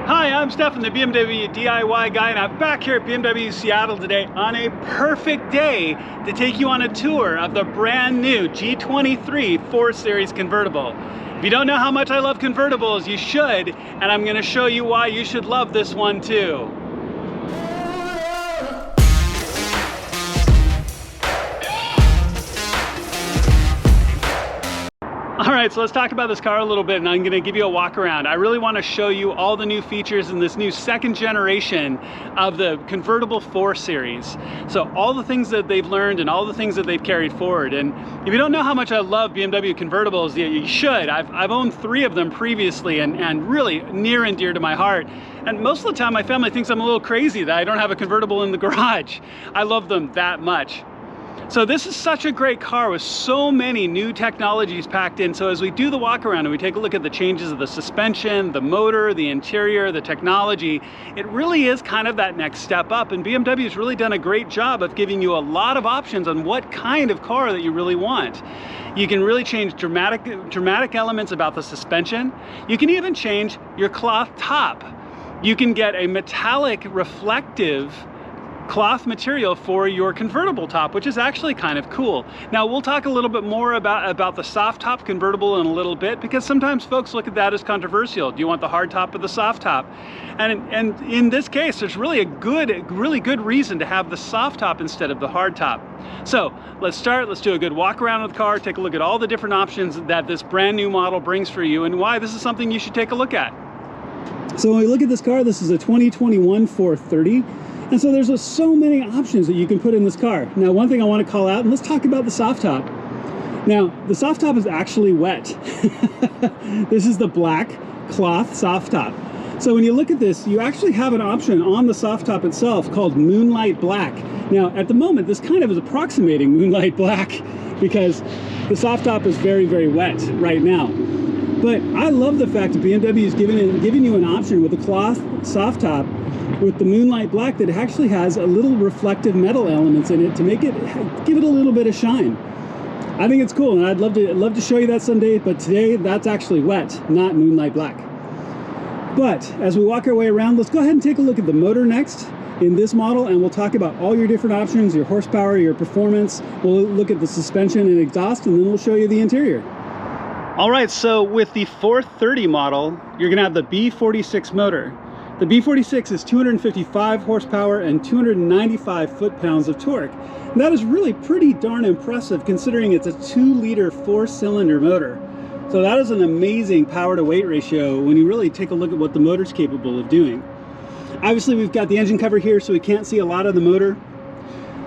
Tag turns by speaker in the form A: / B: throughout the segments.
A: Hi, I'm Stefan, the BMW DIY guy, and I'm back here at BMW Seattle today on a perfect day to take you on a tour of the brand new G23 4 Series convertible. If you don't know how much I love convertibles, you should, and I'm going to show you why you should love this one too. Alright, so let's talk about this car a little bit, and I'm going to give you a walk around. I really want to show you all the new features in this new second generation of the convertible 4 Series. So all the things that they've learned and all the things that they've carried forward. And if you don't know how much I love BMW convertibles, you should. I've owned 3 of them previously and really near and dear to my heart. And most of the time my family thinks I'm a little crazy that I don't have a convertible in the garage. I love them that much. So this is such a great car with so many new technologies packed in. So as we do the walk around and we take a look at the changes of the suspension, the motor, the interior, the technology, it really is kind of that next step up. And BMW has really done a great job of giving you a lot of options on what kind of car that you really want. You can really change dramatic elements about the suspension. You can even change your cloth top. You can get a metallic reflective cloth material for your convertible top, which is actually kind of cool. Now we'll talk a little bit more about the soft top convertible in a little bit, because sometimes folks look at that as controversial. Do you want the hard top or the soft top? And in this case, there's really really good reason to have the soft top instead of the hard top. So let's do a good walk around of the car, take a look at all the different options that this brand new model brings for you and why this is something you should take a look at.
B: So when we look at this car, this is a 2021 430. And so there's so many options that you can put in this car. Now, one thing I want to call out, and let's talk about the soft top. Now, the soft top is actually wet. This is the black cloth soft top. So when you look at this, you actually have an option on the soft top itself called Moonlight Black. Now, at the moment, this kind of is approximating Moonlight Black because the soft top is very, very wet right now. But I love the fact that BMW is giving you an option with the cloth soft top with the Moonlight Black that actually has a little reflective metal elements in it to give it a little bit of shine. I think it's cool, and I'd love to show you that someday, but today that's actually wet, not Moonlight Black. But as we walk our way around, let's go ahead and take a look at the motor next in this model, and we'll talk about all your different options, your horsepower, your performance. We'll look at the suspension and exhaust, and then we'll show you the interior.
A: All right, so with the 430 model, you're gonna have the B46 motor. The B46 is 255 horsepower and 295 foot-pounds of torque. And that is really pretty darn impressive considering it's a 2-liter 4-cylinder motor. So that is an amazing power-to-weight ratio when you really take a look at what the motor's capable of doing. Obviously, we've got the engine cover here, so we can't see a lot of the motor,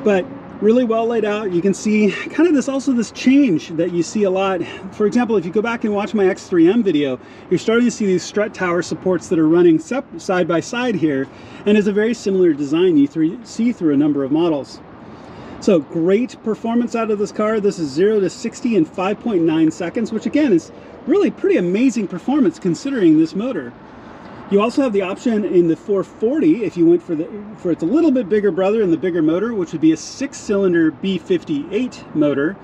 A: but really well laid out. You can see kind of this change that you see a lot. For example, if you go back and watch my X3M video, you're starting to see these strut tower supports that are running side by side here, and it's a very similar design you see through a number of models. So great performance out of this car. This is 0 to 60 in 5.9 seconds, which again is really pretty amazing performance considering this motor. You also have the option in the 440 if you went for its a little bit bigger brother and the bigger motor, which would be a 6-cylinder B58 motor,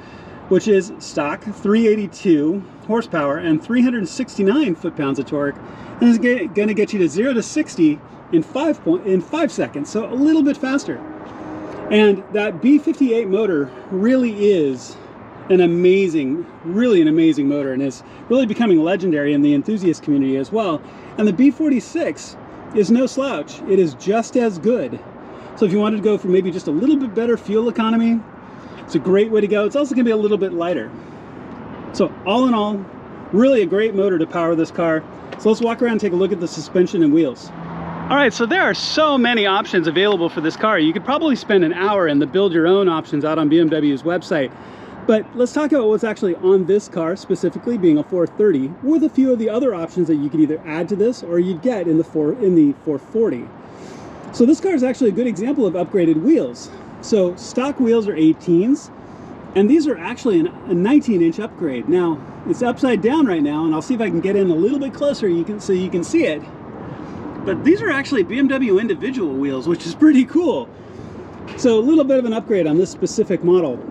A: which is stock 382 horsepower and 369 foot-pounds of torque, and is going to get you to 0 to 60 in 5 seconds, so a little bit faster. And that B58 motor really is really an amazing motor, and is really becoming legendary in the enthusiast community as well. And the B46 is no slouch. It is just as good. So if you wanted to go for maybe just a little bit better fuel economy, it's a great way to go. It's also going to be a little bit lighter. So all in all, really a great motor to power this car. So let's walk around and take a look at the suspension and wheels. All right, so there are so many options available for this car. You could probably spend an hour in the build your own options out on BMW's website. But let's talk about what's actually on this car, specifically being a 430, with a few of the other options that you could either add to this or you'd get in the 440. So this car is actually a good example of upgraded wheels. So stock wheels are 18s, and these are actually a 19-inch upgrade. Now, it's upside down right now, and I'll see if I can get in a little bit closer so you can see it. But these are actually BMW individual wheels, which is pretty cool. So a little bit of an upgrade on this specific model.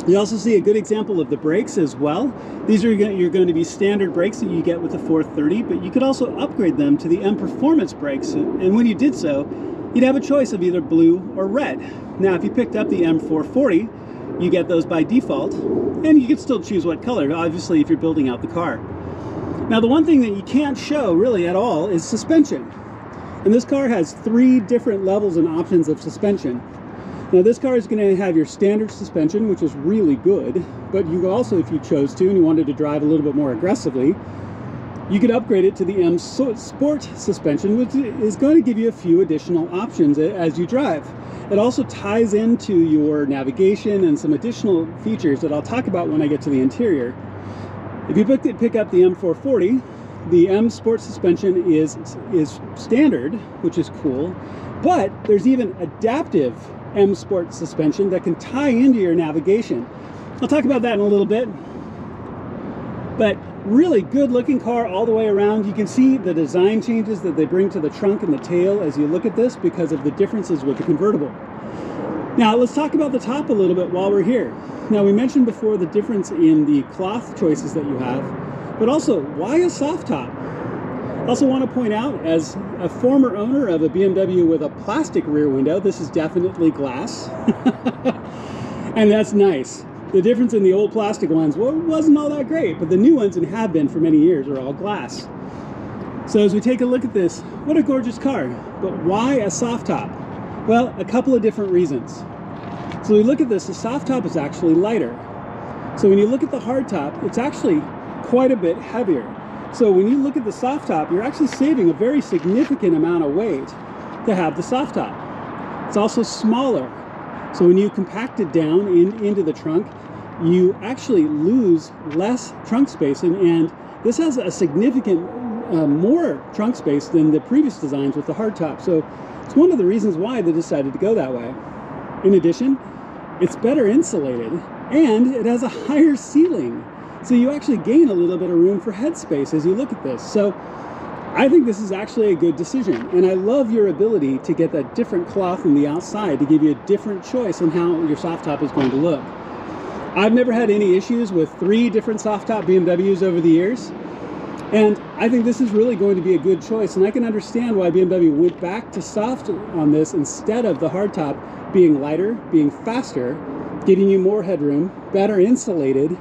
B: You also see a good example of the brakes as well. These are you're going to be standard brakes that you get with the 430, but you could also upgrade them to the M Performance brakes. And when you did so, you'd have a choice of either blue or red. Now, if you picked up the M440, you get those by default, and you could still choose what color, obviously, if you're building out the car. Now, the one thing that you can't show really at all is suspension. And this car has 3 different levels and options of suspension. Now, this car is going to have your standard suspension, which is really good, but you also, if you chose to and you wanted to drive a little bit more aggressively, you could upgrade it to the M Sport suspension, which is going to give you a few additional options as you drive. It also ties into your navigation and some additional features that I'll talk about when I get to the interior. If you pick up the M440, the M Sport suspension is standard, which is cool, but there's even adaptive M Sport suspension that can tie into your navigation. I'll talk about that in a little bit. But really good looking car all the way around. You can see the design changes that they bring to the trunk and the tail as you look at this because of the differences with the convertible. Now let's talk about the top a little bit while we're here. Now, we mentioned before the difference in the cloth choices that you have, but also why a soft top? I also want to point out, as a former owner of a BMW with a plastic rear window, this is definitely glass. And that's nice. The difference in the old plastic ones wasn't all that great, but the new ones, and have been for many years, are all glass. So as we take a look at this, what a gorgeous car. But why a soft top? Well, a couple of different reasons. So we look at this, the soft top is actually lighter. So when you look at the hard top, it's actually quite a bit heavier. So when you look at the soft top, you're actually saving a very significant amount of weight to have the soft top. It's also smaller. So when you compact it down into the trunk, you actually lose less trunk space. And this has a significant more trunk space than the previous designs with the hard top. So it's one of the reasons why they decided to go that way. In addition, it's better insulated and it has a higher ceiling. So you actually gain a little bit of room for headspace as you look at this. So I think this is actually a good decision. And I love your ability to get that different cloth on the outside to give you a different choice on how your soft top is going to look. I've never had any issues with 3 different soft top BMWs over the years. And I think this is really going to be a good choice. And I can understand why BMW went back to soft on this instead of the hard top being lighter, being faster, giving you more headroom, better insulated,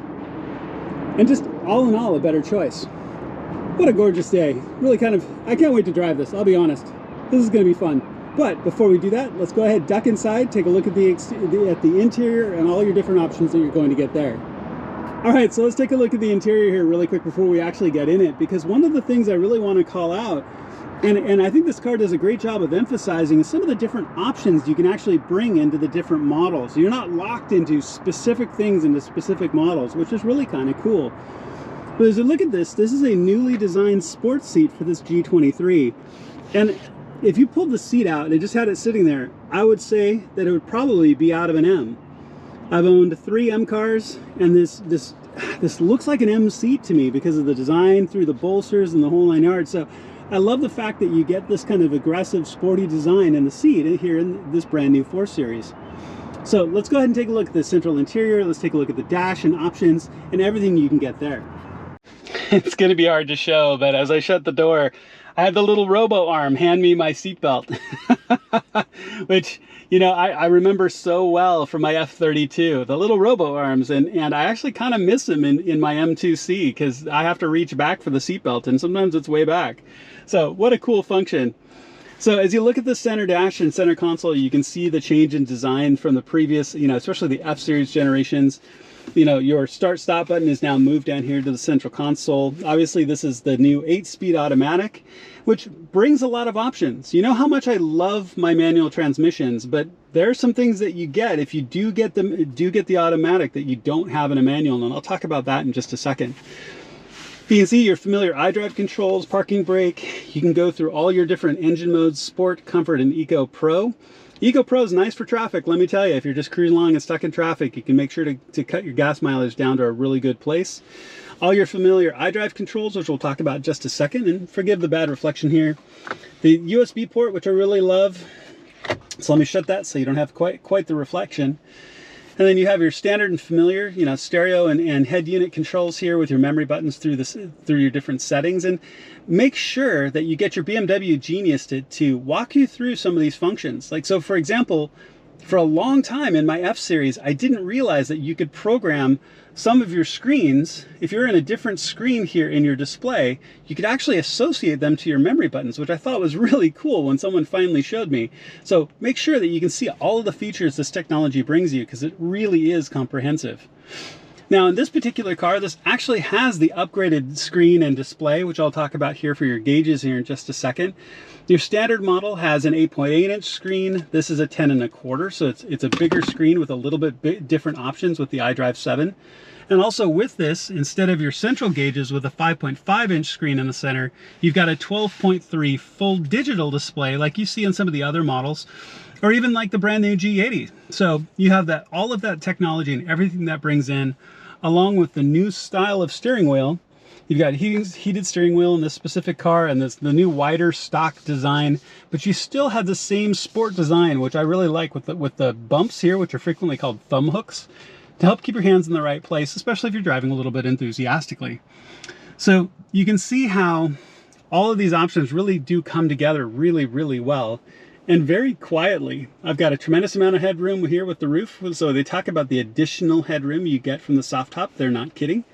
B: and just all in all a better choice. What a gorgeous day. Really I can't wait to drive this, I'll be honest. This is going to be fun. But before we do that, let's go ahead, duck inside, take a look at the interior and all your different options that you're going to get there. All right, so let's take a look at the interior here really quick before we actually get in it, because one of the things I really want to call out, and I think this car does a great job of emphasizing, is some of the different options you can actually bring into the different models. You're not locked into specific things into specific models, which is really kind of cool. But as you look at this, this is a newly designed sports seat for this G23. And if you pulled the seat out and just had it sitting there, I would say that it would probably be out of an M. I've owned 3 M cars, and this looks like an M seat to me because of the design through the bolsters and the whole 9 yards. So I love the fact that you get this kind of aggressive, sporty design in the seat here in this brand new 4 Series. So let's go ahead and take a look at the central interior. Let's take a look at the dash and options and everything you can get there. It's going to be hard to show, but as I shut the door, I had the little robo arm hand me my seatbelt, which, you know, I remember so well from my F32, the little robo arms, and I actually kind of miss them in my M2C because I have to reach back for the seatbelt, and sometimes it's way back. So what a cool function. So as you look at the center dash and center console, you can see the change in design from the previous, you know, especially the F-Series generations. You know, your start-stop button is now moved down here to the central console. Obviously, this is the new 8-speed automatic, which brings a lot of options. You know how much I love my manual transmissions, but there are some things that you get if you do get the automatic that you don't have in a manual, and I'll talk about that in just a second. You can see your familiar iDrive controls, parking brake. You can go through all your different engine modes, Sport, Comfort, and Eco Pro. Eco Pro is nice for traffic, let me tell you. If you're just cruising along and stuck in traffic, you can make sure to cut your gas mileage down to a really good place. All your familiar iDrive controls, which we'll talk about in just a second, and forgive the bad reflection here. The USB port, which I really love. So let me shut that so you don't have quite the reflection.
A: And then you have your standard and familiar, you know, stereo and head unit controls here with your memory buttons through your different settings. And make sure that you get your BMW Genius to walk you through some of these functions. Like, so for example, for a long time in my F series, I didn't realize that you could program some of your screens. If you're in a different screen here in your display, you could actually associate them to your memory buttons, which I thought was really cool when someone finally showed me. So make sure that you can see all of the features this technology brings you, because it really is comprehensive. Now in this particular car, this actually has the upgraded screen and display, which I'll talk about here for your gauges here in just a second. Your standard model has an 8.8-inch screen. This is a 10.25, so it's a bigger screen with a little bit different options with the iDrive 7. And also with this, instead of your central gauges with a 5.5-inch screen in the center, you've got a 12.3 full digital display like you see in some of the other models, or even like the brand new G80. So you have that, all of that technology and everything that brings in, along with the new style of steering wheel. You've got heated steering wheel in this specific car, and the new wider stock design, but you still have the same sport design, which I really like, with the bumps here, which are frequently called thumb hooks, to help keep your hands in the right place, especially if you're driving a little bit enthusiastically. So you can see how all of these options really do come together really, really well. And very quietly, I've got a tremendous amount of headroom here with the roof. So they talk about the additional headroom you get from the soft top. They're not kidding.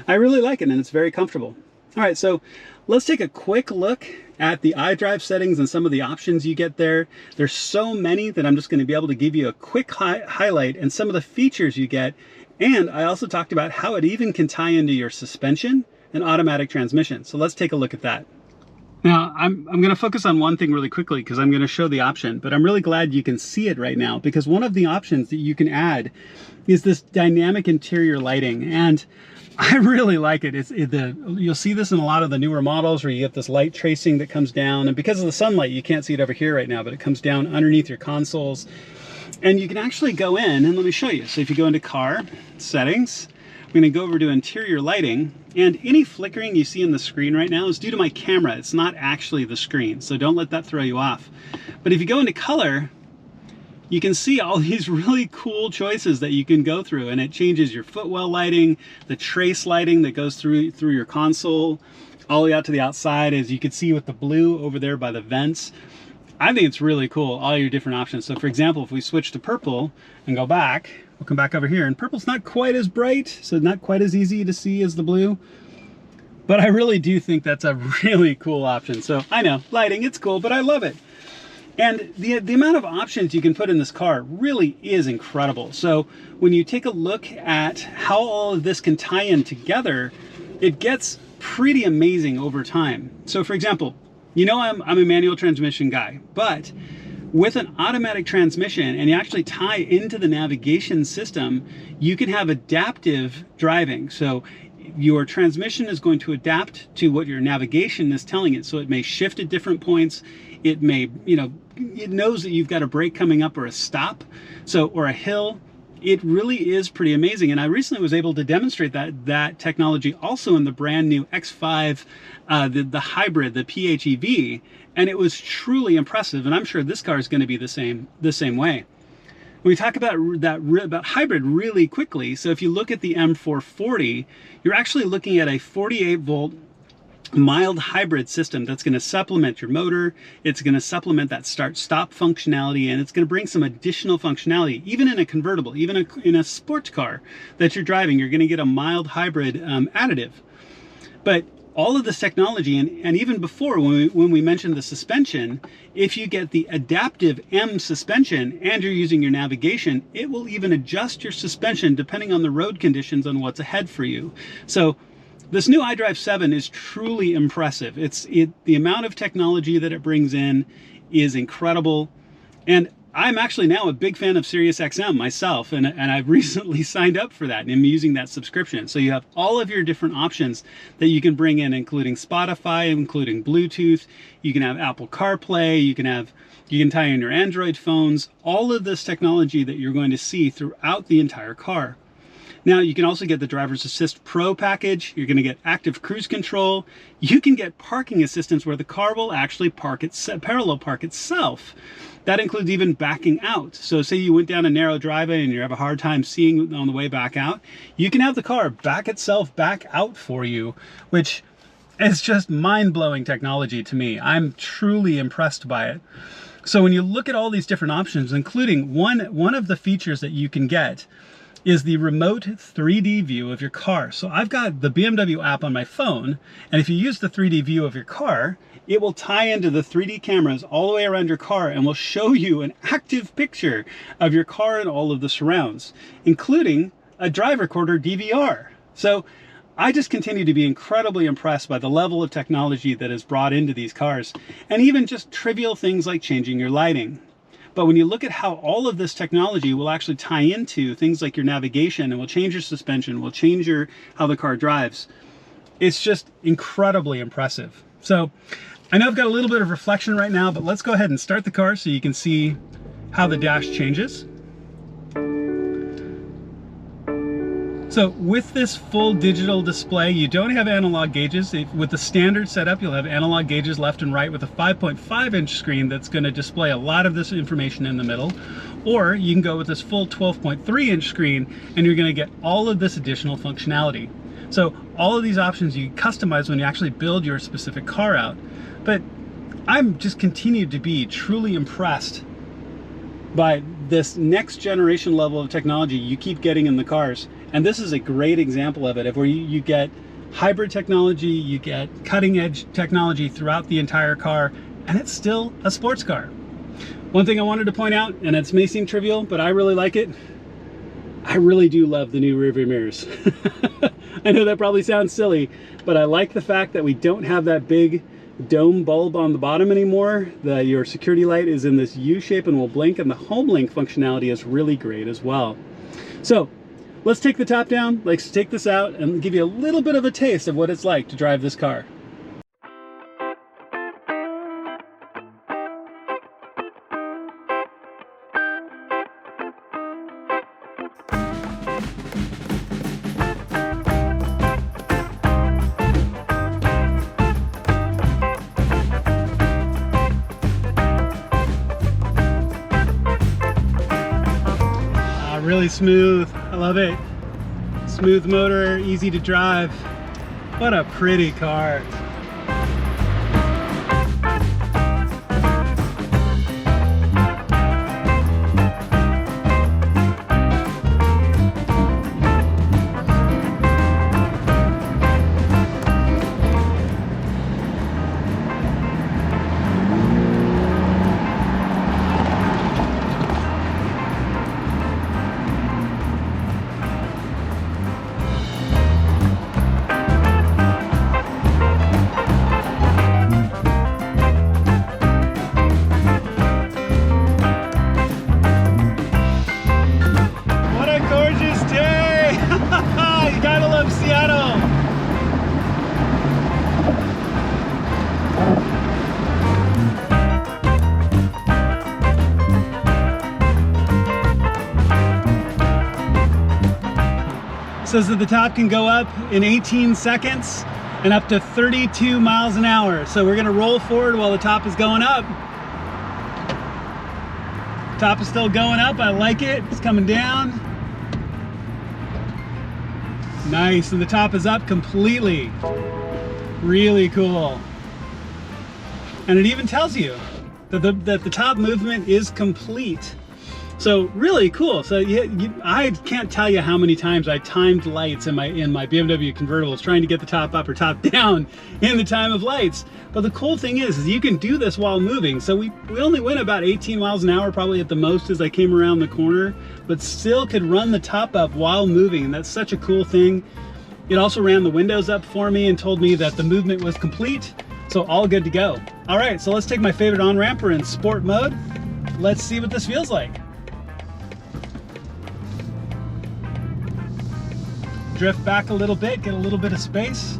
A: I really like it, and it's very comfortable. All right, so let's take a quick look at the iDrive settings and some of the options you get there. There's so many that I'm just going to be able to give you a quick highlight and some of the features you get. And I also talked about how it even can tie into your suspension and automatic transmission. So let's take a look at that. Now, I'm going to focus on one thing really quickly because I'm going to show the option, but I'm really glad you can see it right now, because one of the options that you can add is this dynamic interior lighting, and I really like it. You'll see this in a lot of the newer models where you get this light tracing that comes down, and because of the sunlight, you can't see it over here right now, but it comes down underneath your consoles, and you can actually go in, and let me show you. So if you go into car settings, I'm going to go over to interior lighting, and any flickering you see in the screen right now is due to my camera. It's not actually the screen, so don't let that throw you off. But if you go into color, you can see all these really cool choices that you can go through, and it changes your footwell lighting, the trace lighting that goes through your console, all the way out to the outside, as you can see with the blue over there by the vents. I think it's really cool, all your different options. So for example, if we switch to purple and go back, we'll come back over here, and purple's not quite as bright, so not quite as easy to see as the blue. But I really do think that's a really cool option. So I know, lighting, it's cool, but I love it. And the amount of options you can put in this car really is incredible. So when you take a look at how all of this can tie in together, it gets pretty amazing over time. So for example, you know I'm a manual transmission guy, but with an automatic transmission, and you actually tie into the navigation system, you can have adaptive driving. So your transmission is going to adapt to what your navigation is telling it. So it may shift at different points. It may, it knows that you've got a brake coming up or a stop, or a hill. It really is pretty amazing. And I recently was able to demonstrate that technology also in the brand new X5, the hybrid, the PHEV, and it was truly impressive. And I'm sure this car is going to be the same way. We talk about hybrid really quickly. So if you look at the M440, you're actually looking at a 48-volt mild hybrid system that's going to supplement your motor. It's going to supplement that start-stop functionality, and it's going to bring some additional functionality. Even in a convertible, even in a sports car that you're driving, you're going to get a mild hybrid additive. But all of this technology, and even before when we mentioned the suspension, if you get the adaptive M suspension and you're using your navigation, it will even adjust your suspension depending on the road conditions on what's ahead for you. So this new iDrive 7 is truly impressive. The amount of technology that it brings in is incredible. And I'm actually now a big fan of SiriusXM myself, and I've recently signed up for that, and I'm using that subscription. So you have all of your different options that you can bring in, including Spotify, including Bluetooth. You can have Apple CarPlay. You can tie in your Android phones. All of this technology that you're going to see throughout the entire car. Now you can also get the Driver's Assist Pro package. You're going to get active cruise control. You can get parking assistance where the car will actually parallel park itself. That includes even backing out. So say you went down a narrow driveway and you have a hard time seeing on the way back out, you can have the car back itself back out for you, which is just mind-blowing technology to me. I'm truly impressed by it. So when you look at all these different options, including one of the features that you can get is the remote 3D view of your car. So I've got the BMW app on my phone, and if you use the 3D view of your car, it will tie into the 3D cameras all the way around your car and will show you an active picture of your car and all of the surrounds, including a drive recorder DVR. So I just continue to be incredibly impressed by the level of technology that is brought into these cars, and even just trivial things like changing your lighting. But when you look at how all of this technology will actually tie into things like your navigation, and will change your suspension, will change how the car drives, it's just incredibly impressive. So I know I've got a little bit of reflection right now, but let's go ahead and start the car so you can see how the dash changes. So with this full digital display, you don't have analog gauges. With the standard setup, you'll have analog gauges left and right with a 5.5-inch screen that's going to display a lot of this information in the middle. Or you can go with this full 12.3-inch screen and you're going to get all of this additional functionality. So all of these options you can customize when you actually build your specific car out. But I'm just continued to be truly impressed by this next generation level of technology you keep getting in the cars. And this is a great example of it, where you get hybrid technology, you get cutting edge technology throughout the entire car, and it's still a sports car. One thing I wanted to point out, and it may seem trivial, but I really like it. I really do love the new rearview mirrors. I know that probably sounds silly, but I like the fact that we don't have that big dome bulb on the bottom anymore. Your security light is in this U shape and will blink, and the home link functionality is really great as well. So let's take the top down, let's take this out and give you a little bit of a taste of what it's like to drive this car. Really smooth. I love it. Smooth motor, easy to drive. What a pretty car. Seattle. It says that the top can go up in 18 seconds and up to 32 miles an hour. So we're gonna roll forward while the top is going up. Top is still going up, I like it. It's coming down. Nice, and the top is up completely. Really cool. And it even tells you that the top movement is complete. So really cool. So I can't tell you how many times I timed lights in my BMW convertibles trying to get the top up or top down in the time of lights. But the cool thing is you can do this while moving. So we only went about 18 miles an hour probably at the most as I came around the corner, but still could run the top up while moving. And that's such a cool thing. It also ran the windows up for me and told me that the movement was complete. So all good to go. All right, so let's take my favorite on-ramp. We're in sport mode. Let's see what this feels like. Drift back a little bit, get a little bit of space.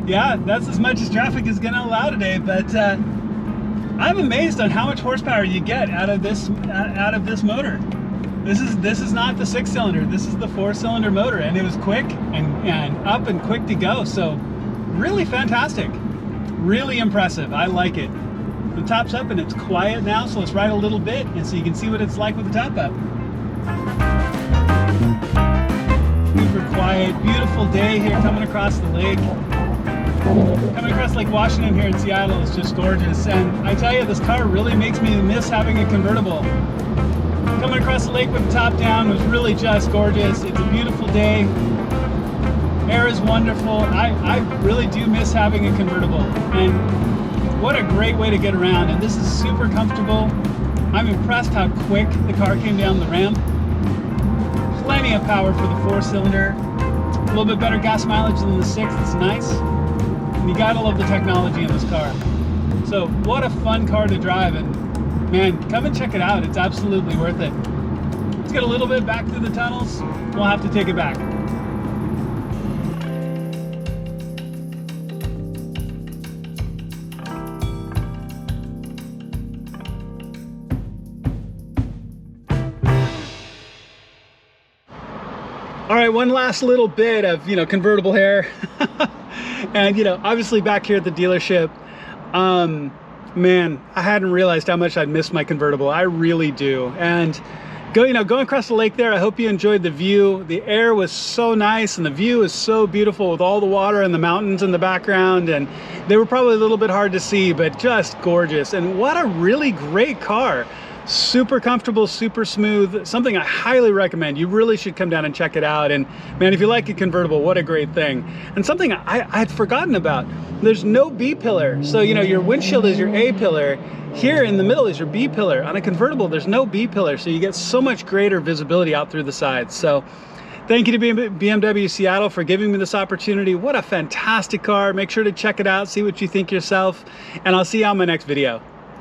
A: Yeah, that's as much as traffic is gonna allow today, but
B: I'm amazed on how much horsepower you get out of this motor. This is not the 6-cylinder. This is the 4-cylinder motor, and it was quick and up and quick to go. So really fantastic, really impressive. I like it. The top's up and it's quiet now, so let's ride a little bit and so you can see what it's like with the top up. Super quiet, beautiful day here coming across the lake. Coming across Lake Washington here in Seattle is just gorgeous, and I tell you, this car really makes me miss having a convertible. Coming across the lake with the top down was really just gorgeous. It's a beautiful day. Air is wonderful. I really do miss having a convertible, and what a great way to get around. And this is super comfortable. I'm impressed how quick the car came down the ramp. Plenty of power for the 4-cylinder. A little bit better gas mileage than the 6. It's nice. And you gotta love the technology in this car. So what a fun car to drive, and man, come and check it out. It's absolutely worth it. Let's get a little bit back through the tunnels. We'll have to take it back. All right, one last little bit of, convertible hair. And, obviously back here at the dealership, man, I hadn't realized how much I'd missed my convertible. I really do. And going across the lake there, I hope you enjoyed the view. The air was so nice and the view is so beautiful with all the water and the mountains in the background. And they were probably a little bit hard to see, but just gorgeous. And what a really great car. Super comfortable, super smooth, something I highly recommend. You really should come down and check it out. And man, if you like a convertible, what a great thing. And something I'd forgotten about, there's no B pillar. So, your windshield is your A pillar. Here in the middle is your B pillar. On a convertible, there's no B pillar. So you get so much greater visibility out through the sides. So thank you to BMW Seattle for giving me this opportunity. What a fantastic car. Make sure to check it out, see what you think yourself, and I'll see you on my next video.